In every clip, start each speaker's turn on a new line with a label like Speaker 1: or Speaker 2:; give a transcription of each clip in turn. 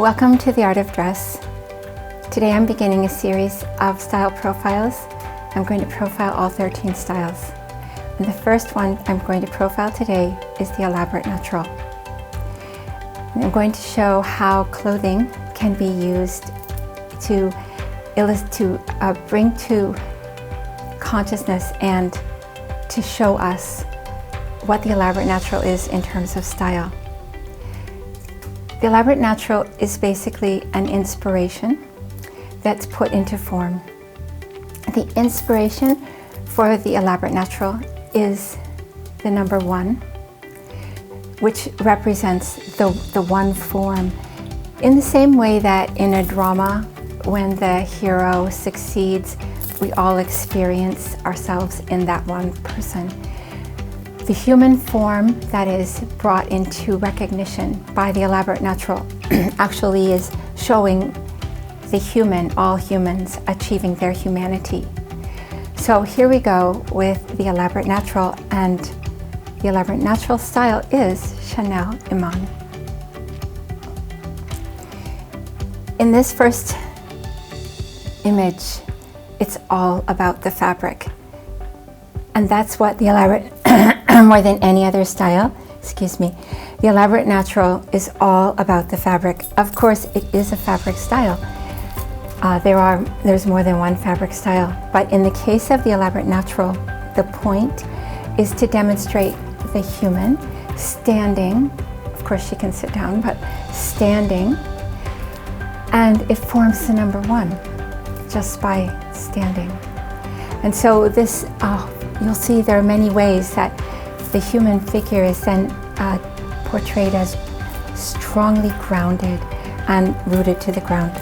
Speaker 1: Welcome to the Art of Dress. Today I'm beginning a series of style profiles. I'm going to profile all 13 styles. And the first one I'm going to profile today is the elaborate natural. And I'm going to show how clothing can be used to bring to consciousness and to show us what the elaborate natural is in terms of style. The elaborate natural is basically an inspiration that's put into form. The inspiration for the elaborate natural is the number 1, which represents the one form. In the same way that in a drama, when the hero succeeds, we all experience ourselves in that one person. The human form that is brought into recognition by the elaborate natural actually is showing the human, all humans, achieving their humanity. So here we go with the elaborate natural, and the elaborate natural style is Chanel Iman. In this first image, it's all about the fabric. And that's what the elaborate, more than any other style, the elaborate natural is all about the fabric. Of course, it is a fabric style. There's more than one fabric style, but in the case of the elaborate natural, the point is to demonstrate the human standing. Of course, she can sit down, but standing, and it forms the number 1 just by standing. And so this, you'll see there are many ways that the human figure is then portrayed as strongly grounded and rooted to the ground.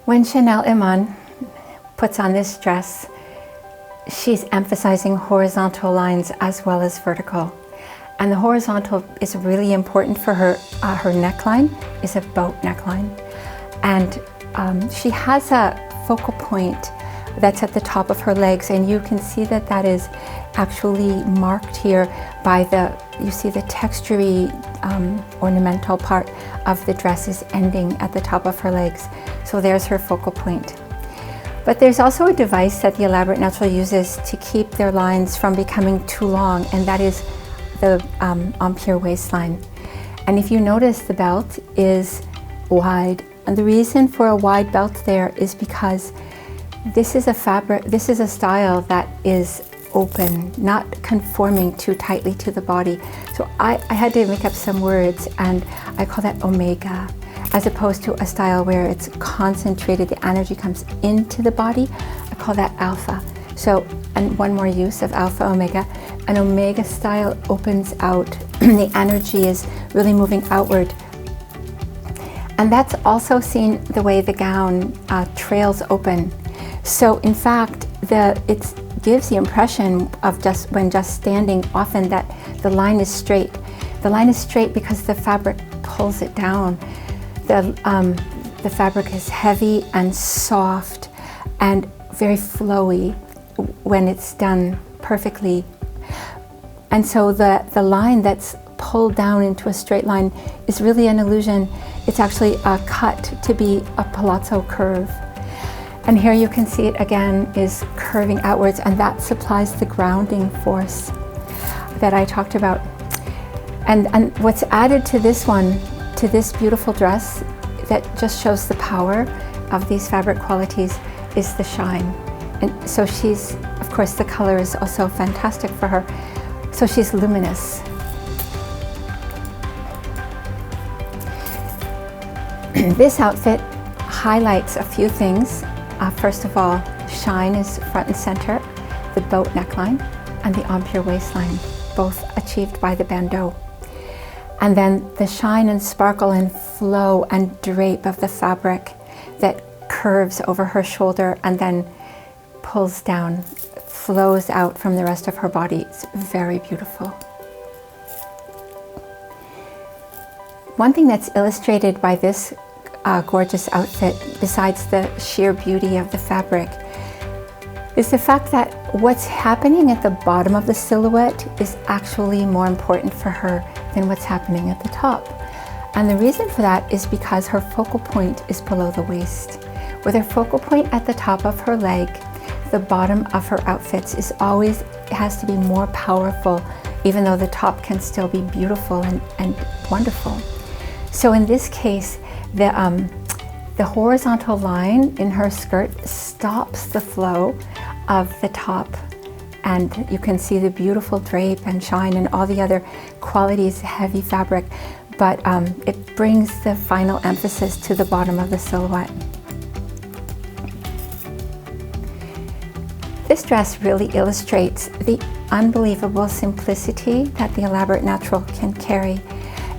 Speaker 1: When Chanel Iman puts on this dress, she's emphasizing horizontal lines as well as vertical. And the horizontal is really important for her. Her neckline is a boat neckline. And she has a focal point that's at the top of her legs, and you can see that that is actually marked here by you see the textury ornamental part of the dress is ending at the top of her legs. So there's her focal point. But there's also a device that the elaborate natural uses to keep their lines from becoming too long, and that is the empire waistline. And if you notice, the belt is wide. And the reason for a wide belt there is because this is a style that is open, not conforming too tightly to the body. So I had to make up some words, and I call that omega, as opposed to a style where it's concentrated, the energy comes into the body. I call that alpha. So, and one more use of alpha, omega. An omega style opens out. The energy is really moving outward. And that's also seen the way the gown trails open. So in fact, it gives the impression of when just standing often that the line is straight. The line is straight because the fabric pulls it down. The fabric is heavy and soft and very flowy when it's done perfectly. And so the line that's pulled down into a straight line is really an illusion. It's actually a cut to be a palazzo curve. And here you can see it again is curving outwards, and that supplies the grounding force that I talked about. And what's added to this one, to this beautiful dress, that just shows the power of these fabric qualities, is the shine. And so she's, of course, the color is also fantastic for her. So she's luminous. This outfit highlights a few things. First of all, shine is front and center, the boat neckline and the empire waistline, both achieved by the bandeau. And then the shine and sparkle and flow and drape of the fabric that curves over her shoulder and then pulls down, flows out from the rest of her body. It's very beautiful. one thing that's illustrated by this gorgeous outfit, besides the sheer beauty of the fabric, is the fact that what's happening at the bottom of the silhouette is actually more important for her than what's happening at the top. And the reason for that is because her focal point is below the waist. With her focal point at the top of her leg, the bottom of her outfits is always has to be more powerful, even though the top can still be beautiful and wonderful. So in this case, the horizontal line in her skirt stops the flow of the top, and you can see the beautiful drape and shine and all the other qualities, heavy fabric, but it brings the final emphasis to the bottom of the silhouette. This dress really illustrates the unbelievable simplicity that the elaborate natural can carry.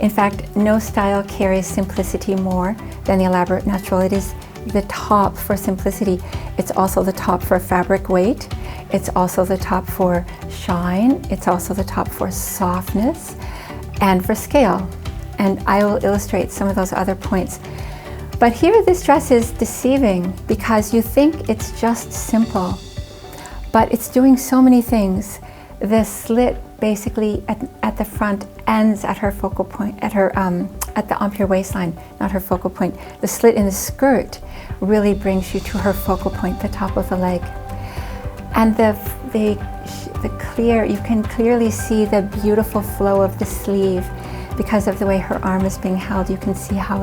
Speaker 1: In fact, no style carries simplicity more than the elaborate natural. It is the top for simplicity. It's also the top for fabric weight. It's also the top for shine. It's also the top for softness and for scale. And I will illustrate some of those other points. But here this dress is deceiving because you think it's just simple, but it's doing so many things. The slit basically at the front ends at her focal point, at the empire waistline, not her focal point. The slit in the skirt really brings you to her focal point, the top of the leg. And you can clearly see the beautiful flow of the sleeve because of the way her arm is being held. You can see how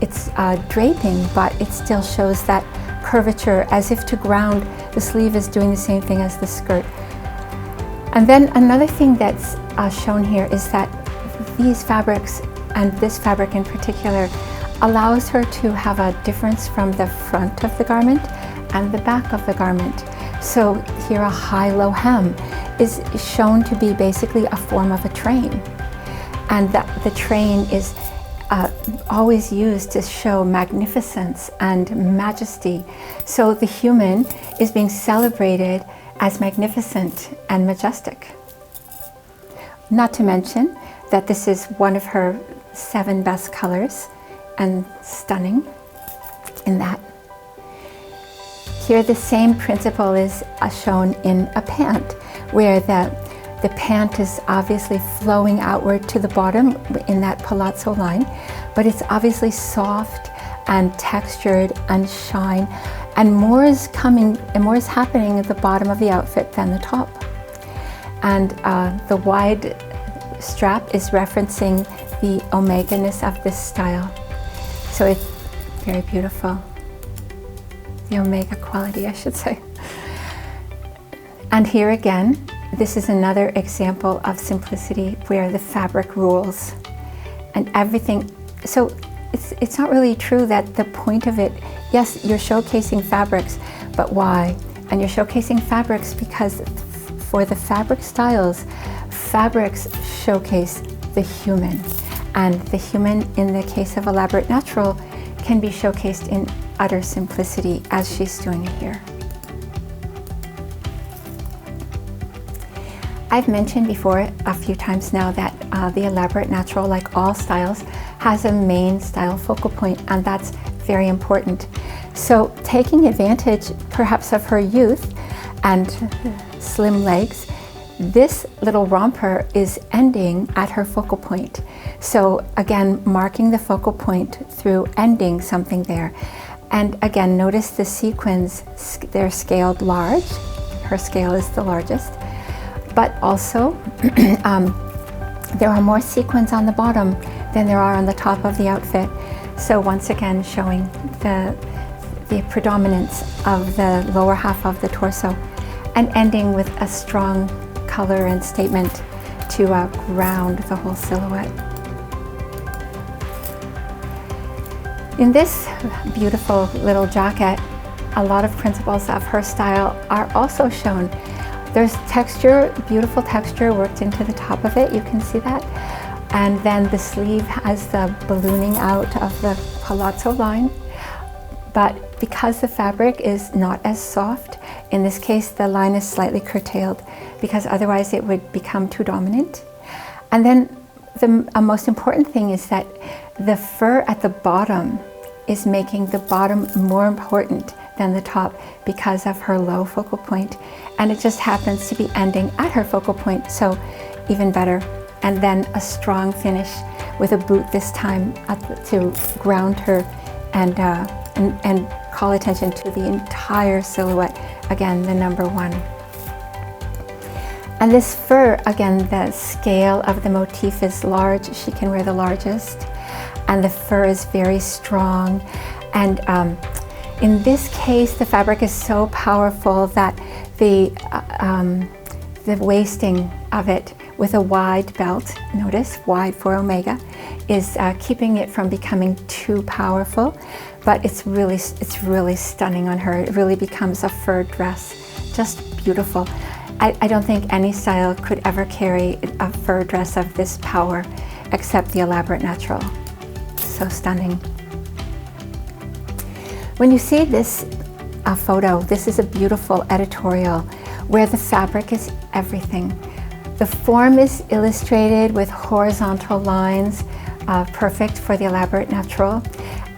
Speaker 1: it's draping, but it still shows that curvature as if to ground. The sleeve is doing the same thing as the skirt. And then another thing that's shown here is that these fabrics, and this fabric in particular, allows her to have a difference from the front of the garment and the back of the garment. So here a high-low hem is shown to be basically a form of a train. And the train is always used to show magnificence and majesty. So the human is being celebrated as magnificent and majestic. Not to mention that this is one of her 7 best colors and stunning in that. Here the same principle is shown in a pant, where the pant is obviously flowing outward to the bottom in that palazzo line, but it's obviously soft and textured and shine, and more is happening at the bottom of the outfit than the top. And the wide strap is referencing the omega-ness of this style. So it's very beautiful. The omega quality, I should say. And here again, this is another example of simplicity where the fabric rules and everything. So it's not really true that the point of it, yes, you're showcasing fabrics, but why? And you're showcasing fabrics because for the fabric styles, fabrics showcase the human. And the human, in the case of elaborate natural, can be showcased in utter simplicity as she's doing it here. I've mentioned before a few times now that the elaborate natural, like all styles, has a main style focal point, and that's very important. So taking advantage perhaps of her youth and slim legs, this little romper is ending at her focal point. So again, marking the focal point through ending something there. And again, notice the sequins, they're scaled large. Her scale is the largest. But also, there are more sequins on the bottom than there are on the top of the outfit. So once again, showing the predominance of the lower half of the torso, and ending with a strong color and statement to ground the whole silhouette. In this beautiful little jacket, a lot of principles of her style are also shown. There's texture, beautiful texture worked into the top of it, you can see that. And then the sleeve has the ballooning out of the palazzo line. But because the fabric is not as soft, in this case the line is slightly curtailed because otherwise it would become too dominant. And then the most important thing is that the fur at the bottom is making the bottom more important than the top because of her low focal point, and it just happens to be ending at her focal point, so even better. And then a strong finish with a boot this time to ground her and call attention to the entire silhouette. Again, the number one. And this fur, again, the scale of the motif is large. She can wear the largest. And the fur is very strong. And in this case, the fabric is so powerful that the wasting of it with a wide belt, notice, wide for omega, is keeping it from becoming too powerful. But it's really stunning on her. It really becomes a fur dress, just beautiful. I don't think any style could ever carry a fur dress of this power except the Elaborate Natural. So stunning. When you see this photo, this is a beautiful editorial where the fabric is everything. The form is illustrated with horizontal lines, perfect for the Elaborate Natural,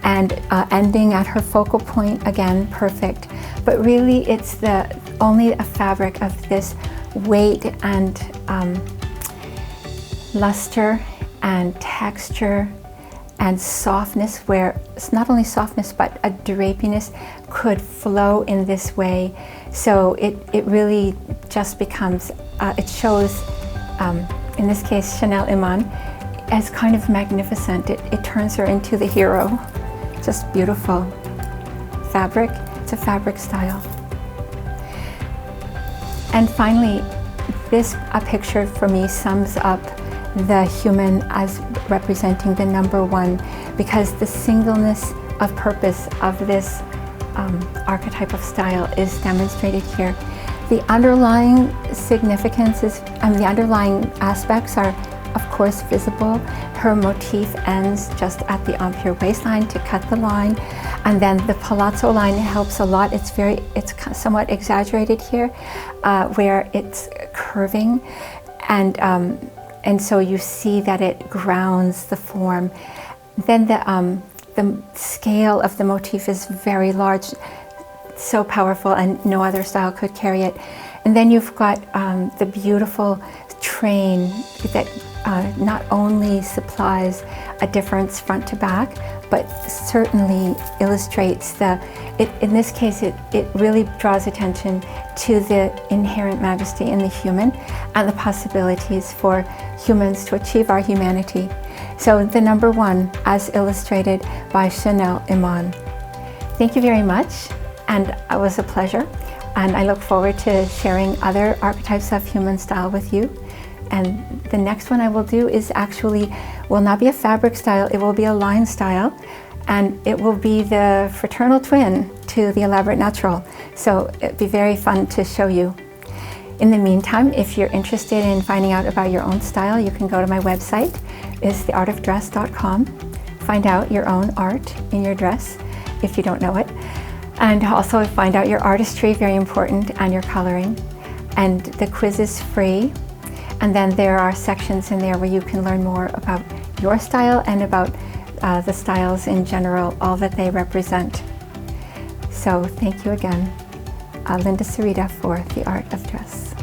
Speaker 1: and ending at her focal point, again, perfect. But really it's only a fabric of this weight and luster and texture and softness, where it's not only softness but a drapiness could flow in this way. So it really just becomes, it shows, in this case Chanel Iman, as kind of magnificent. It turns her into the hero. Just beautiful. Fabric, it's a fabric style. And finally, this picture for me sums up the human as representing the number one, because the singleness of purpose of this archetype of style is demonstrated here. The underlying significance is, the underlying aspects are of course visible. Her motif ends just at the empire waistline to cut the line, and then the palazzo line helps a lot. It's somewhat exaggerated here, where it's curving, and so you see that it grounds the form. Then the scale of the motif is very large, so powerful, and no other style could carry it. And then you've got the beautiful train that not only supplies a difference front to back, but certainly illustrates in this case, it really draws attention to the inherent majesty in the human and the possibilities for humans to achieve our humanity. So the number one, as illustrated by Chanel Iman. Thank you very much, and it was a pleasure. And I look forward to sharing other archetypes of human style with you. And the next one I will do is will not be a fabric style, it will be a line style, and it will be the fraternal twin to the Elaborate Natural. So it'd be very fun to show you. In the meantime, if you're interested in finding out about your own style, you can go to my website, it's theartofdress.com. Find out your own art in your dress if you don't know it. And also find out your artistry, very important, and your coloring. And the quiz is free. And then there are sections in there where you can learn more about your style and about the styles in general, all that they represent. So thank you again, Linda Sarita for The Art of Dress.